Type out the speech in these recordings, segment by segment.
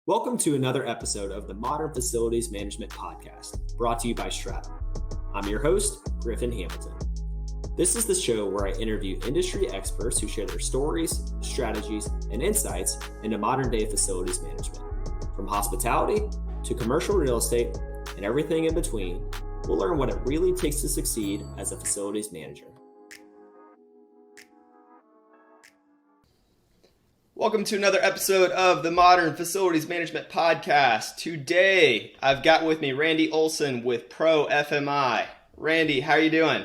Welcome to another episode of the Modern Facilities Management Podcast, brought to you by Stratum. I'm your host, Griffin Hamilton. This is the show where I interview industry experts who share their stories, strategies, and insights into modern-day facilities management. From hospitality to commercial real estate and everything in between, we'll learn what it really takes to succeed as a facilities manager. Welcome to another episode of the Modern Facilities Management Podcast. Today, I've got with me Randy Olson with ProFMI. Randy, how are you doing?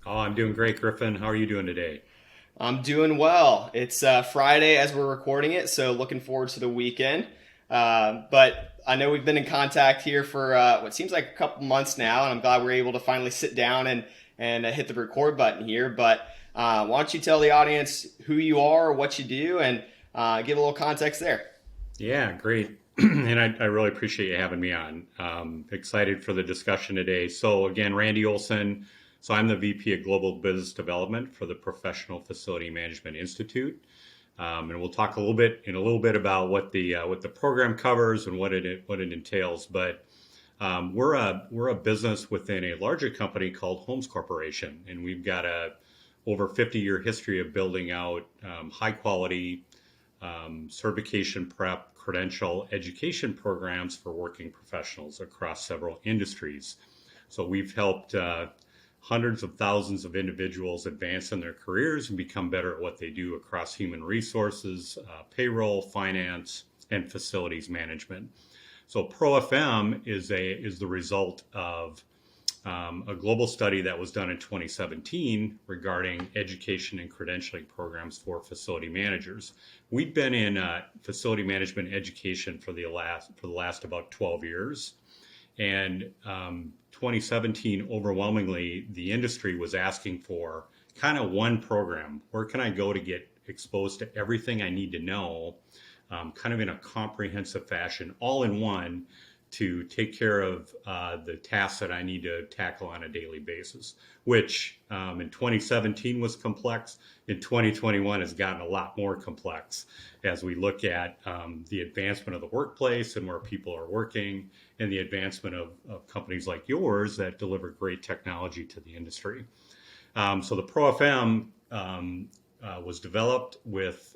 Oh, I'm doing great, Griffin. How are you doing today? I'm doing well. It's Friday as we're recording it, so looking forward to the weekend. But I know we've been in contact here for what seems like a couple months now, and I'm glad we're able to finally sit down and hit the record button here. But why don't you tell the audience who you are, what you do, and give a little context there. Yeah, great. And I really appreciate you having me on. Excited for the discussion today. So again, Randy Olson. So I'm the VP of Global Business Development for the Professional Facility Management Institute. And we'll talk a little bit about what the program covers and what it entails. But we're a business within a larger company called Holmes Corporation, and we've got a over 50-year history of building out high quality certification prep, credential education programs for working professionals across several industries. So we've helped hundreds of thousands of individuals advance in their careers and become better at what they do across human resources, payroll, finance, and facilities management. So ProFM is the result of a global study that was done in 2017 regarding education and credentialing programs for facility managers. We've been in facility management education for the last about 12 years. And 2017, overwhelmingly, the industry was asking for kind of one program. Where can I go to get exposed to everything I need to know, kind of in a comprehensive fashion, all in one, to take care of the tasks that I need to tackle on a daily basis, which in 2017 was complex. In 2021 has gotten a lot more complex as we look at the advancement of the workplace and where people are working, and the advancement of companies like yours that deliver great technology to the industry. So the ProFM was developed with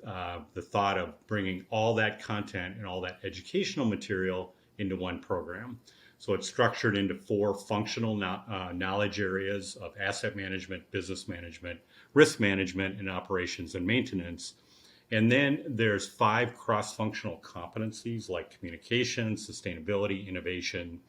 the thought of bringing all that content and all that educational material into one program. So it's structured into four functional knowledge areas of asset management, business management, risk management, and operations and maintenance. And then there's 5 cross-functional competencies like communication, sustainability, innovation,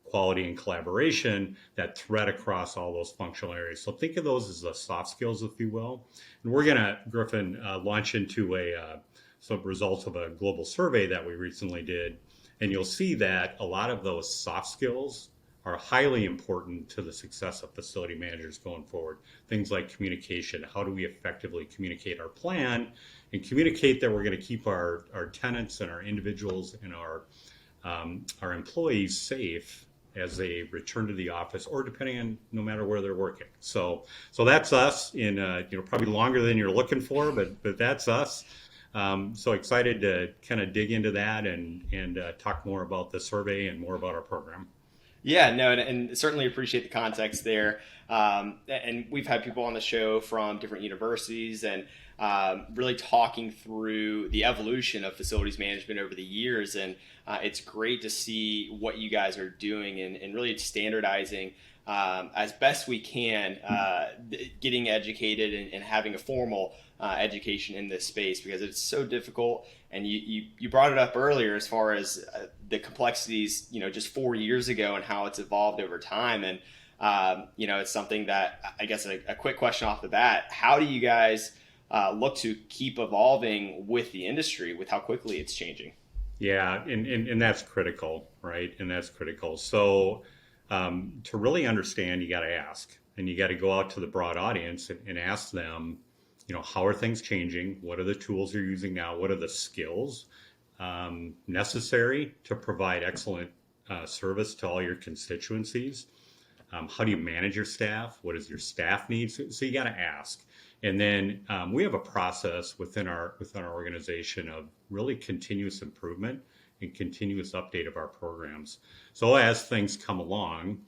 quality, and collaboration that thread across all those functional areas. So think of those as the soft skills, if you will. And we're going to, Griffin, launch into some results of a global survey that we recently did. And you'll see that a lot of those soft skills are highly important to the success of facility managers going forward. Things like communication. How do we effectively communicate our plan and communicate that we're going to keep our tenants and our individuals and our employees safe as they return to the office, or depending on no matter where they're working. So that's us in probably longer than you're looking for, but that's us. So excited to kind of dig into that and talk more about the survey and more about our program. Yeah, no, and certainly appreciate the context there. And we've had people on the show from different universities and really talking through the evolution of facilities management over the years. And it's great to see what you guys are doing and really standardizing as best we can, getting educated and having a formal education in this space, because it's so difficult. And you brought it up earlier as far as the complexities, just 4 years ago and how it's evolved over time. And, it's something that I guess a quick question off the bat, how do you guys look to keep evolving with the industry, with how quickly it's changing? Yeah, and that's critical, right? And that's critical. So to really understand, you got to ask, and you got to go out to the broad audience and ask them, how are things changing? What are the tools you're using now? What are the skills necessary to provide excellent service to all your constituencies? How do you manage your staff? What does your staff need? So you got to ask. And then we have a process within our organization of really continuous improvement and continuous update of our programs. So as things come along,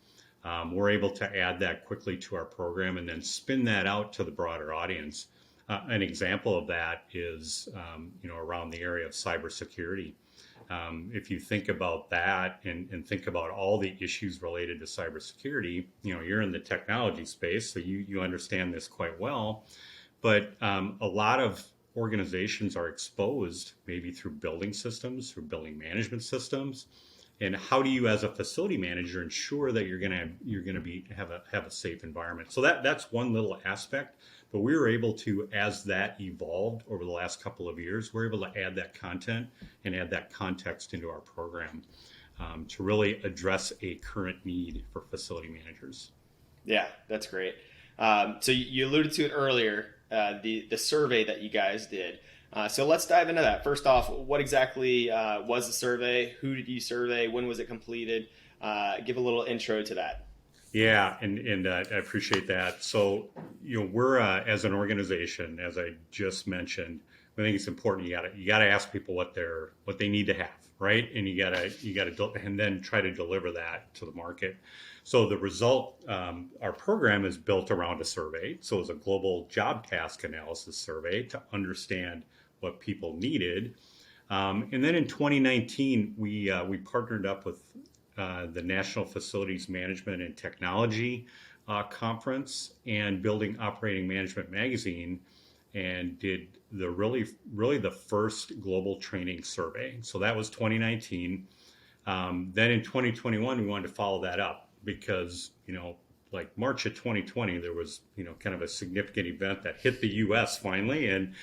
we're able to add that quickly to our program and then spin that out to the broader audience. An example of that is, around the area of cybersecurity. If you think about that and think about all the issues related to cybersecurity, you're in the technology space, so you understand this quite well. But a lot of organizations are exposed maybe through building systems, through building management systems. And how do you, as a facility manager, ensure that you're going to have a safe environment? So that's one little aspect. But we were able to, as that evolved over the last couple of years, we're able to add that content and add that context into our program to really address a current need for facility managers. Yeah, that's great. So you alluded to it earlier, the survey that you guys did. So let's dive into that. First off, what exactly was the survey? Who did you survey? When was it completed? Give a little intro to that. Yeah, and I appreciate that. So, we're as an organization, as I just mentioned, I think it's important. You gotta ask people what they need to have, right? And you gotta and then try to deliver that to the market. So the result, our program is built around a survey. So it's a global job task analysis survey to understand what people needed. And then in 2019, we partnered up with the National Facilities Management and Technology Conference and Building Operating Management Magazine, and did the really the first global training survey. So that was 2019. Then in 2021, we wanted to follow that up because, like March of 2020, there was, kind of a significant event that hit the U.S. finally, and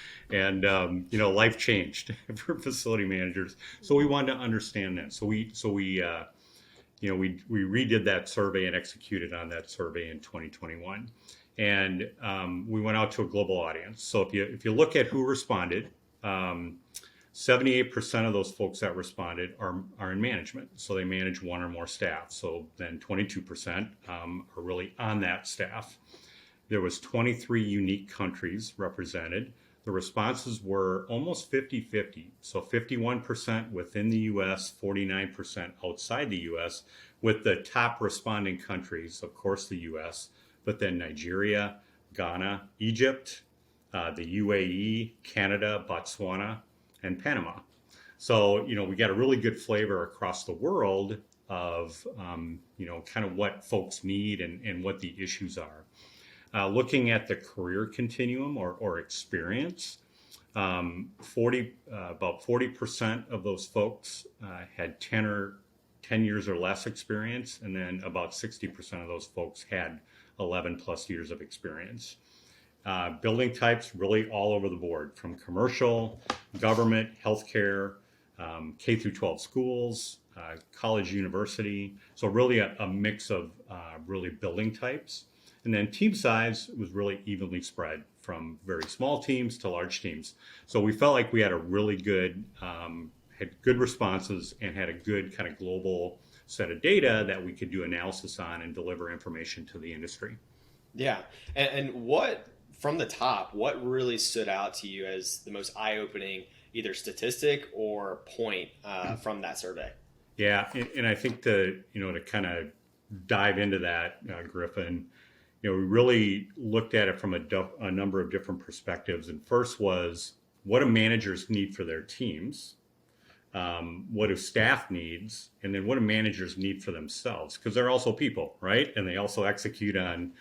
life changed for facility managers. So we wanted to understand that. So we redid that survey and executed on that survey in 2021, and we went out to a global audience. So if you look at who responded, 78% of those folks that responded are in management. So they manage one or more staff. So then 22% are really on that staff. There was 23 unique countries represented. The responses were almost 50-50. So 51% within the U.S., 49% outside the U.S., with the top responding countries, of course, the U.S., but then Nigeria, Ghana, Egypt, the UAE, Canada, Botswana, and Panama. So, we got a really good flavor across the world of, kind of what folks need and what the issues are. Looking at the career continuum or experience, about 40% of those folks had 10 years or less experience, and then about 60% of those folks had 11 plus years of experience. Building types really all over the board, from commercial, government, healthcare, K through 12 schools, college, university. So really a mix of really building types. And then team size was really evenly spread from very small teams to large teams. So we felt like we had a really good, had good responses and had a good kind of global set of data that we could do analysis on and deliver information to the industry. Yeah. And what, from the top, what really stood out to you as the most eye-opening, either statistic or point from that survey? Yeah, and I think to kind of dive into that, Griffin, we really looked at it from a number of different perspectives. And first was, what do managers need for their teams? What do staff needs? And then what do managers need for themselves? Because they're also people, right? And they also execute on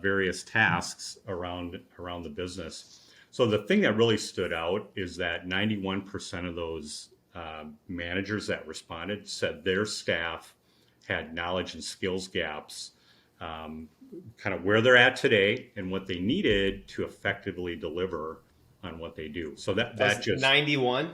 various tasks around the business. So the thing that really stood out is that 91% of those managers that responded said their staff had knowledge and skills gaps, kind of where they're at today and what they needed to effectively deliver on what they do. So that just 91%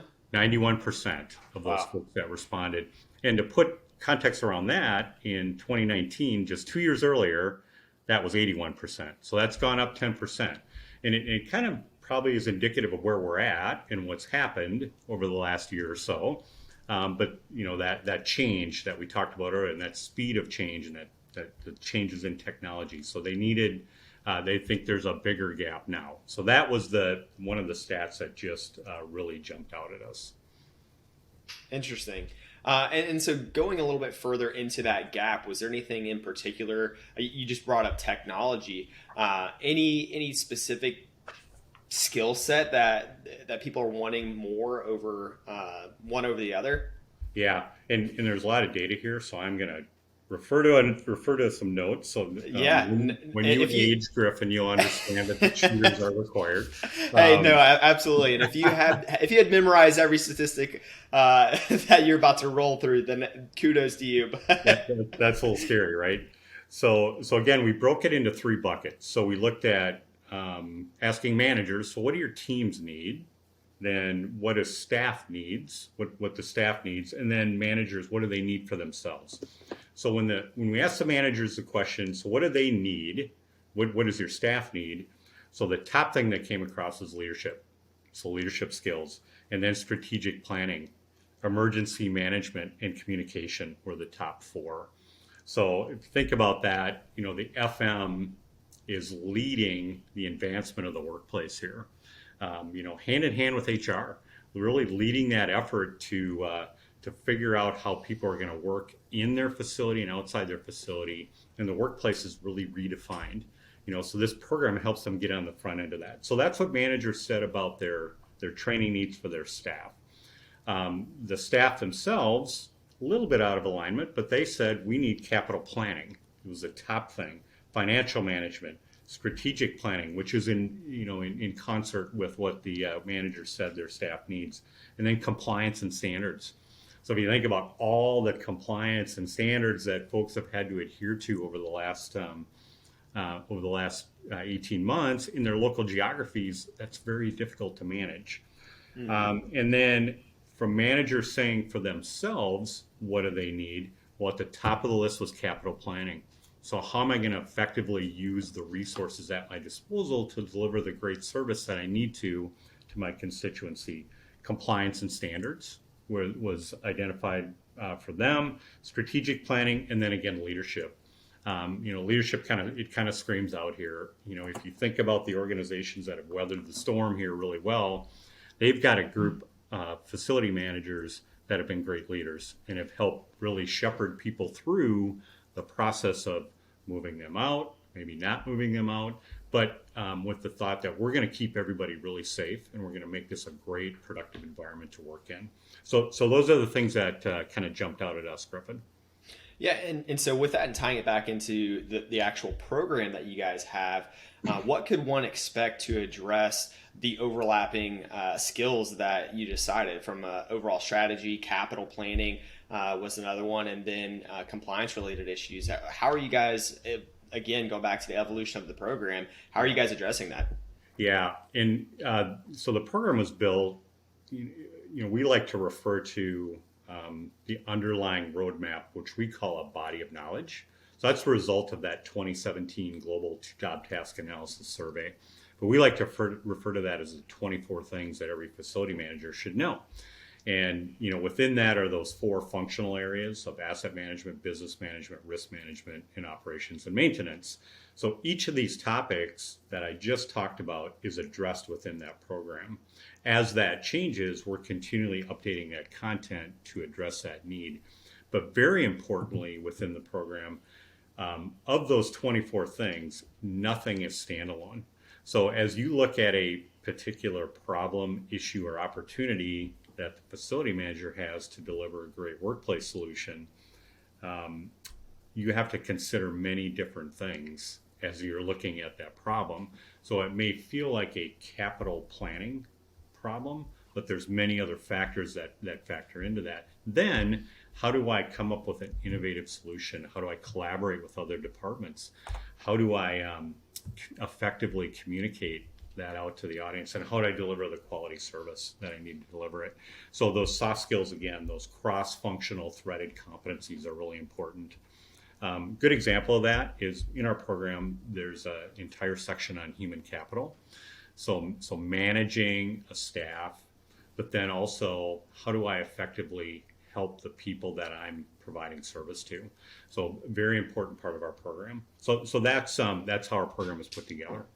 of those folks that responded. And to put context around that, in 2019, just 2 years earlier, that was 81%. So that's gone up 10%. And it kind of probably is indicative of where we're at and what's happened over the last year or so. But that change that we talked about earlier, and that speed of change, and that the changes in technology. So they needed They think there's a bigger gap now. So that was one of the stats that just really jumped out at us. Interesting. And so going a little bit further into that gap, was there anything in particular? You just brought up technology. Any specific skill set that people are wanting more over one over the other? Yeah, and there's a lot of data here, so I'm going to refer to some notes. So when you age, Griffin, you'll understand that the tutors are required. Hey, no, absolutely. And if you had memorized every statistic that you're about to roll through, then kudos to you. That's a little scary, right? So again, we broke it into 3 buckets. So we looked at asking managers, so what do your teams need? Then what does staff needs, what the staff needs, and then managers, what do they need for themselves? So when we ask the managers the question, so what do they need? What does your staff need? So the top thing that came across is leadership. So leadership skills, and then strategic planning, emergency management, and communication were the top 4. So if you think about that, the FM is leading the advancement of the workplace here. Hand in hand with HR, really leading that effort to figure out how people are going to work in their facility and outside their facility, and the workplace is really redefined. So this program helps them get on the front end of that. So that's what managers said about their training needs for their staff. The staff themselves, a little bit out of alignment, but they said we need capital planning. It was the top thing. Financial management, strategic planning, which is in concert with what the managers said their staff needs, and then compliance and standards. So if you think about all the compliance and standards that folks have had to adhere to over the last 18 months in their local geographies, that's very difficult to manage. Mm-hmm. And then from managers saying for themselves, what do they need? Well, at the top of the list was capital planning. So how am I going to effectively use the resources at my disposal to deliver the great service that I need to my constituency? Compliance and standards was identified for them, strategic planning, and then again, leadership. Leadership kind of screams out here. If you think about the organizations that have weathered the storm here really well, they've got a group of facility managers that have been great leaders and have helped really shepherd people through the process of moving them out, maybe not moving them out, but with the thought that we're going to keep everybody really safe and we're going to make this a great, productive environment to work in. So those are the things that kind of jumped out at us, Griffin. Yeah, and so with that and tying it back into the actual program that you guys have, what could one expect to address the overlapping skills that you decided from overall strategy, capital planning was another one, and then compliance-related issues? How are you guys, again, going back to the evolution of the program, how are you guys addressing that? Yeah, and so the program was built, we like to refer to the underlying roadmap, which we call a body of knowledge. So that's the result of that 2017 Global Job Task Analysis Survey. But we like to refer to that as the 24 things that every facility manager should know. And within that are those 4 functional areas of asset management, business management, risk management, and operations and maintenance. So each of these topics that I just talked about is addressed within that program. As that changes, we're continually updating that content to address that need. But very importantly, within the program, of those 24 things, nothing is standalone. So as you look at a particular problem, issue, or opportunity that the facility manager has to deliver a great workplace solution, you have to consider many different things as you're looking at that problem. So it may feel like a capital planning problem, but there's many other factors that factor into that. Then, how do I come up with an innovative solution? How do I collaborate with other departments? How do I effectively communicate that out to the audience, and how do I deliver the quality service that I need to deliver it? So those soft skills, again, those cross-functional threaded competencies are really important. Good example of that is in our program, there's an entire section on human capital. So managing a staff, but then also how do I effectively help the people that I'm providing service to. So very important part of our program. So that's how our program is put together.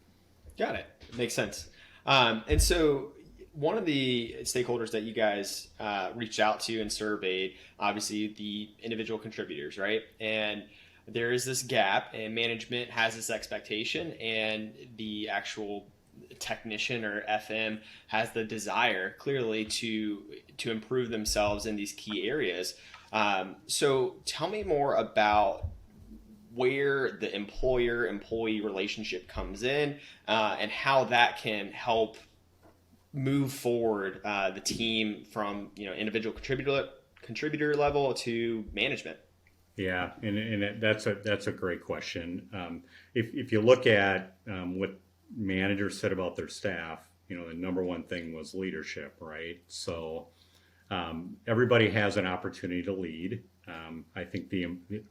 Got it. Makes sense. And so one of the stakeholders that you guys reached out to and surveyed, obviously the individual contributors, right? And there is this gap, and management has this expectation, and the actual technician or FM has the desire clearly to improve themselves in these key areas. So tell me more about where the employer-employee relationship comes in, and how that can help move forward the team from individual contributor level to management. Yeah, and that's a great question. If you look at what managers said about their staff, the number one thing was leadership, right? So everybody has an opportunity to lead. I think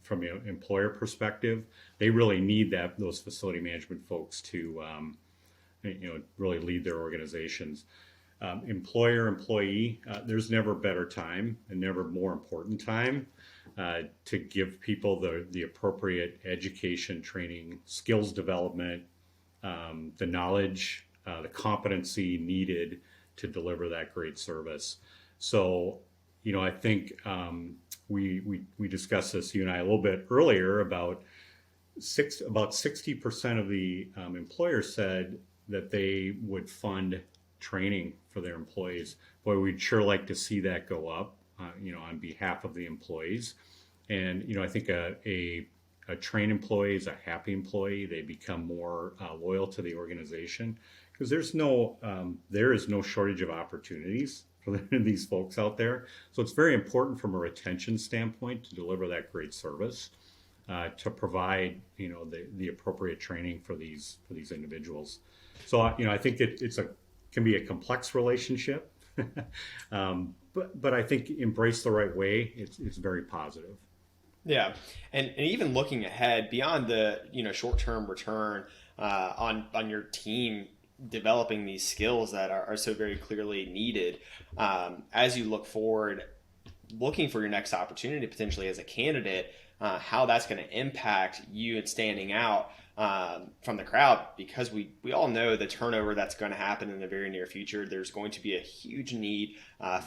from an employer perspective, they really need those facility management folks to really lead their organizations. Employer-employee, there's never a better time and never more important time to give people the appropriate education, training, skills development, the knowledge, the competency needed to deliver that great service. So, I think we discussed this, you and I, a little bit earlier about 60% of the employers said that they would fund training for their employees. Boy, we'd sure like to see that go up, on behalf of the employees. And, I think a trained employee is a happy employee. They become more loyal to the organization because there is no shortage of opportunities for these folks out there. So it's very important from a retention standpoint to deliver that great service, to provide, the appropriate training for these individuals. So, I think it can be a complex relationship, but I think embraced the right way, it's very positive. Yeah, and even looking ahead beyond the short-term return on your team developing these skills that are so very clearly needed, as you look forward, looking for your next opportunity potentially as a candidate, how that's going to impact you and standing out from the crowd, because we all know the turnover that's going to happen in the very near future. There's going to be a huge need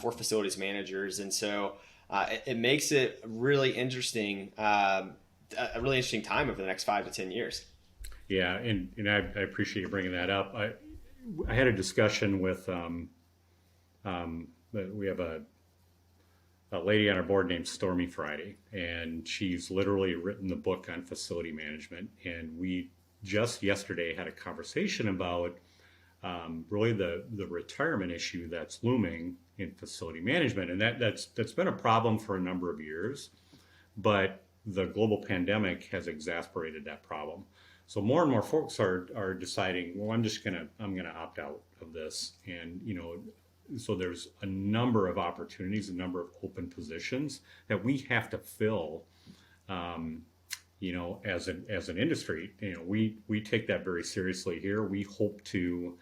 for facilities managers, and so it makes it really interesting, a really interesting time over the next 5 to 10 years. Yeah, and I appreciate you bringing that up. I had a discussion with we have a lady on our board named Stormy Friday, and she's literally written the book on facility management. And we just yesterday had a conversation about really the retirement issue that's looming in facility management, and that's been a problem for a number of years, but the global pandemic has exacerbated that problem. So more and more folks are deciding, well, I'm gonna opt out of this, and so there's a number of opportunities, a number of open positions that we have to fill. As an industry, we take that very seriously here. We hope to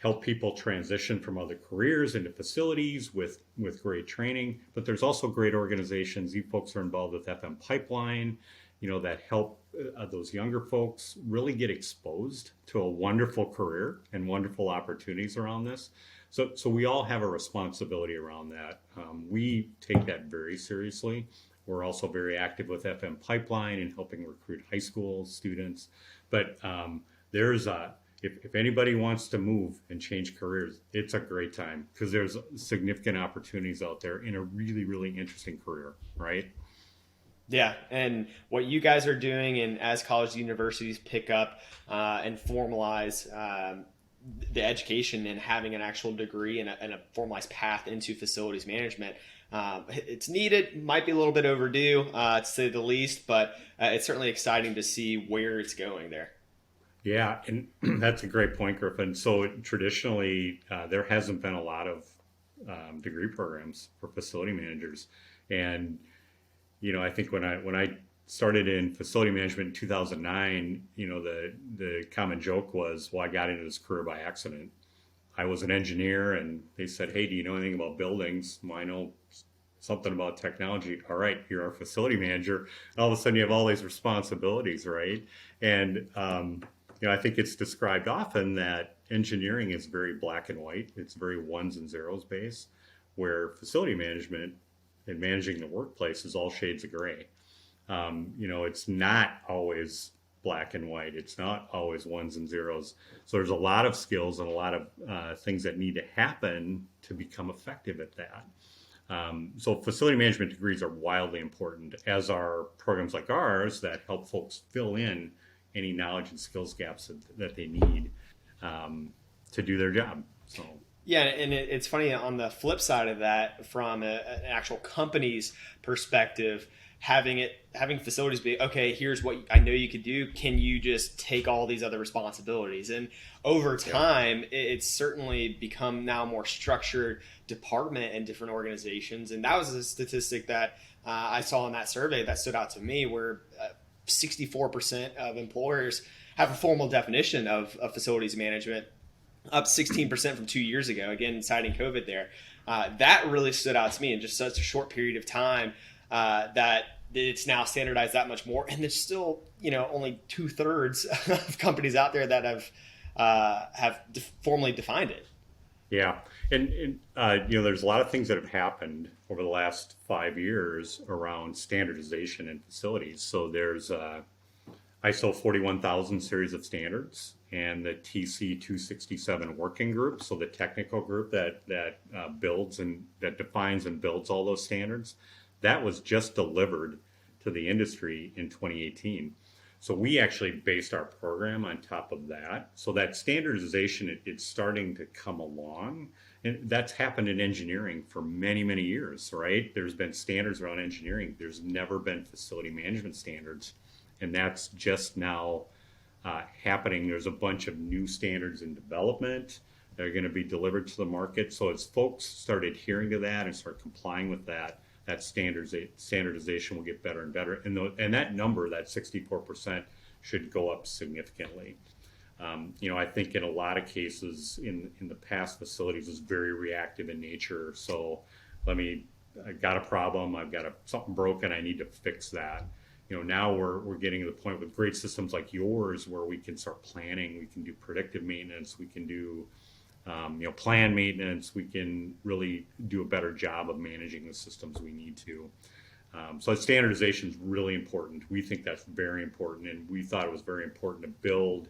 help people transition from other careers into facilities with great training. But there's also great organizations. You folks are involved with FM Pipeline, that help those younger folks really get exposed to a wonderful career and wonderful opportunities around this. So we all have a responsibility around that. We take that very seriously. We're also very active with FM Pipeline and helping recruit high school students. But if anybody wants to move and change careers, it's a great time because there's significant opportunities out there in a really, really interesting career, right? Yeah, and what you guys are doing, and as colleges and universities pick up and formalize the education and having an actual degree and a formalized path into facilities management, it's needed. Might be a little bit overdue, to say the least, but it's certainly exciting to see where it's going there. Yeah, and that's a great point, Griffin. So traditionally, there hasn't been a lot of degree programs for facility managers, and I think when I started in facility management in 2009, the common joke was, well, I got into this career by accident. I was an engineer and they said, hey, do you know anything about buildings? Well, I know something about technology. All right, you're our facility manager. And all of a sudden you have all these responsibilities, right? And, I think it's described often that engineering is very black and white. It's very ones and zeros based, where facility management and managing the workplace is all shades of gray. It's not always black and white. It's not always ones and zeros. So there's a lot of skills and a lot of things that need to happen to become effective at that. So facility management degrees are wildly important, as are programs like ours that help folks fill in any knowledge and skills gaps that they need to do their job. So. Yeah, and it's funny on the flip side of that, from an actual company's perspective, having facilities be, okay, here's what I know you could do. Can you just take all these other responsibilities? And over time, it's certainly become now a more structured department in different organizations. And that was a statistic that I saw in that survey that stood out to me, where 64% of employers have a formal definition of facilities management, up 16% from 2 years ago, again, citing COVID there. That really stood out to me in just such a short period of time, that it's now standardized that much more. And there's still, only 2/3 of companies out there that have formally defined it. Yeah. And there's a lot of things that have happened over the last 5 years around standardization in facilities. So there's ISO 41000 series of standards and the TC 267 working group. So the technical group that builds and that defines and builds all those standards, that was just delivered to the industry in 2018. So we actually based our program on top of that. So that standardization, it's starting to come along. And that's happened in engineering for many, many years, right? There's been standards around engineering. There's never been facility management standards. And that's just now happening. There's a bunch of new standards in development that are going to be delivered to the market. So as folks start adhering to that and start complying with that standardization will get better and better. And that number, that 64%, should go up significantly. I think in a lot of cases in the past, facilities was very reactive in nature. So I got a problem, I've got something broken, I need to fix that. Now we're getting to the point with great systems like yours where we can start planning, we can do predictive maintenance, we can do plan maintenance, we can really do a better job of managing the systems we need to. So standardization is really important. We think that's very important, and we thought it was very important to build,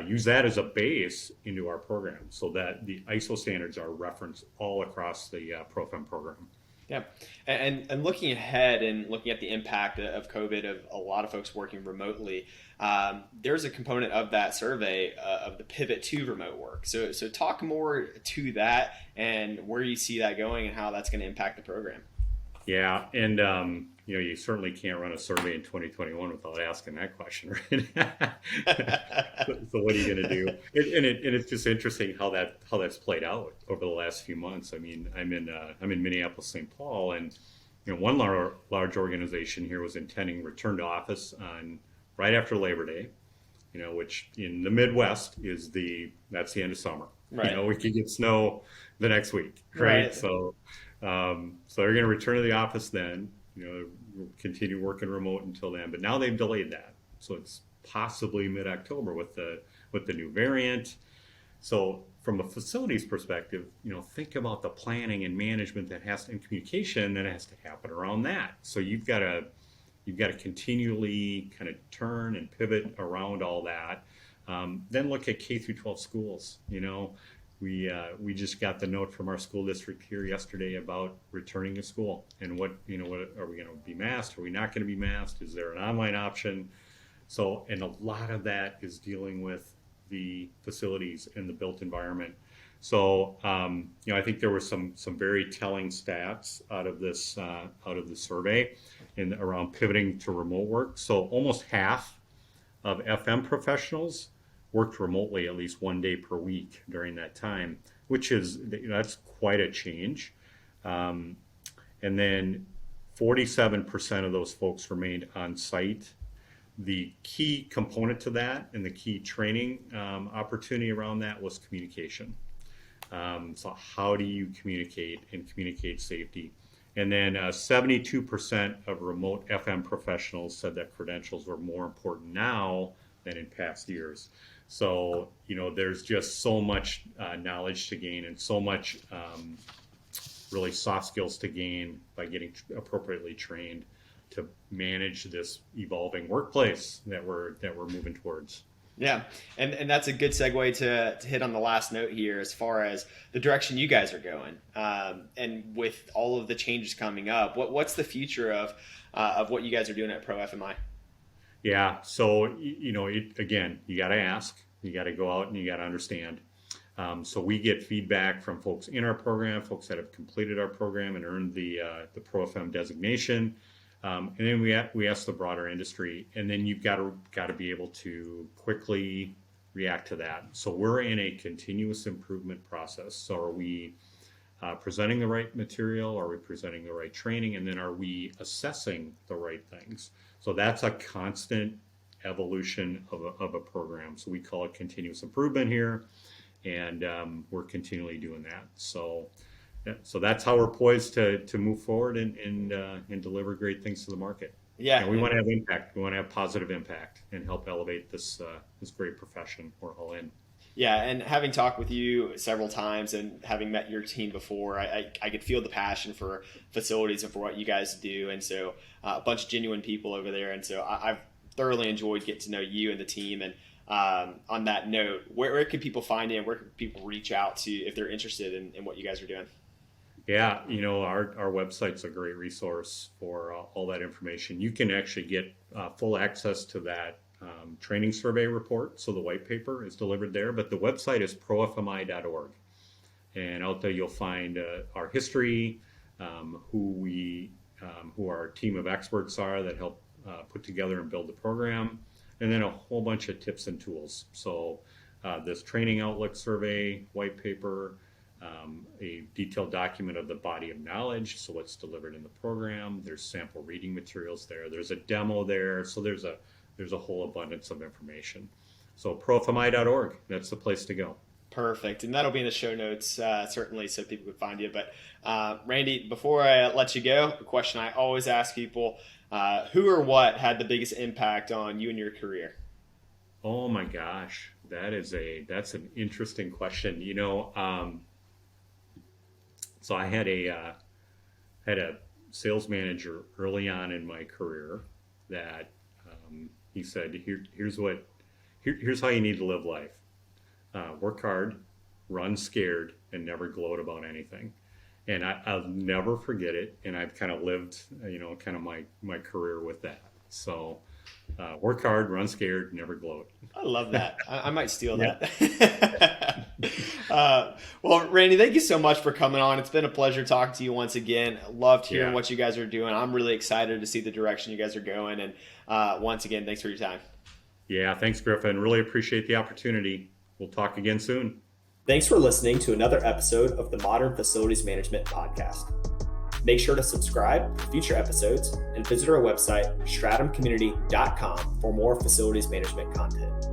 use that as a base into our program so that the ISO standards are referenced all across the ProFM program. Yeah, and looking ahead and looking at the impact of COVID, of a lot of folks working remotely, there's a component of that survey of the pivot to remote work. So talk more to that and where you see that going and how that's going to impact the program. Yeah, and you certainly can't run a survey in 2021 without asking that question, right? So what are you going to do? And it's just interesting how that's played out over the last few months. I mean, I'm in Minneapolis, St. Paul, and one large organization here was intending return to office on right after Labor Day, which in the Midwest that's the end of summer. Right. We could get snow the next week, right? So they're going to return to the office then, continue working remote until then. But now they've delayed that. So it's possibly mid-October with the new variant. So from a facilities perspective, think about the planning and management and communication that has to happen around that. So you've got to continually kind of turn and pivot around all that. Then look at K through 12 schools. We just got the note from our school district here yesterday about returning to school and what are we going to be masked? Are we not going to be masked? Is there an online option? So, and a lot of that is dealing with the facilities and the built environment. So, I think there were some very telling stats out of the survey around pivoting to remote work. So almost half of FM professionals worked remotely at least one day per week during that time, which is, that's quite a change. And then 47% of those folks remained on site. The key component to that and the key training opportunity around that was communication. So how do you communicate and communicate safety? And then 72% of remote FM professionals said that credentials were more important now than in past years. So, there's just so much knowledge to gain and so much really soft skills to gain by getting appropriately trained to manage this evolving workplace that we're moving towards. Yeah, and that's a good segue to hit on the last note here as far as the direction you guys are going. And with all of the changes coming up, what's the future of what you guys are doing at ProFMI? Yeah, so again, you got to ask, you got to go out, and you got to understand. So we get feedback from folks in our program, folks that have completed our program and earned the ProFM designation. And then we ask the broader industry, and then you've got to be able to quickly react to that. So we're in a continuous improvement process. So are we presenting the right material? Are we presenting the right training? And then are we assessing the right things? So that's a constant evolution of a program. So we call it continuous improvement here, and we're continually doing that. So that's how we're poised to move forward and deliver great things to the market. Yeah, and we want to have impact. We want to have positive impact and help elevate this great profession we're all in. Yeah, and having talked with you several times and having met your team before, I could feel the passion for facilities and for what you guys do. And so a bunch of genuine people over there. And so I've thoroughly enjoyed getting to know you and the team. And on that note, where can people find you and where can people reach out to if they're interested in what you guys are doing? Yeah, our website's a great resource for all that information. You can actually get full access to that training survey report. So the white paper is delivered there, but the website is profmi.org. And out there you'll find our history, who our team of experts are that help put together and build the program, and then a whole bunch of tips and tools. So this training outlook survey, white paper, a detailed document of the body of knowledge, so what's delivered in the program. There's sample reading materials there. There's a demo there. So there's a whole abundance of information. So profmi.org, that's the place to go. Perfect. And that'll be in the show notes, certainly, so people can find you. But Randy, before I let you go, a question I always ask people, who or what had the biggest impact on you and your career? Oh my gosh, that's an interesting question. So I had a sales manager early on in my career that he said, here's how you need to live life. Work hard, run scared, and never gloat about anything. And I'll never forget it. And I've kind of lived, kind of my career with that. So work hard, run scared, never gloat. I love that. I might steal that. Well, Randy, thank you so much for coming on. It's been a pleasure talking to you once again. Loved hearing what you guys are doing. I'm really excited to see the direction you guys are going. And once again, thanks for your time. Yeah, thanks, Griffin. Really appreciate the opportunity. We'll talk again soon. Thanks for listening to another episode of the Modern Facilities Management Podcast. Make sure to subscribe for future episodes and visit our website, stratumcommunity.com, for more facilities management content.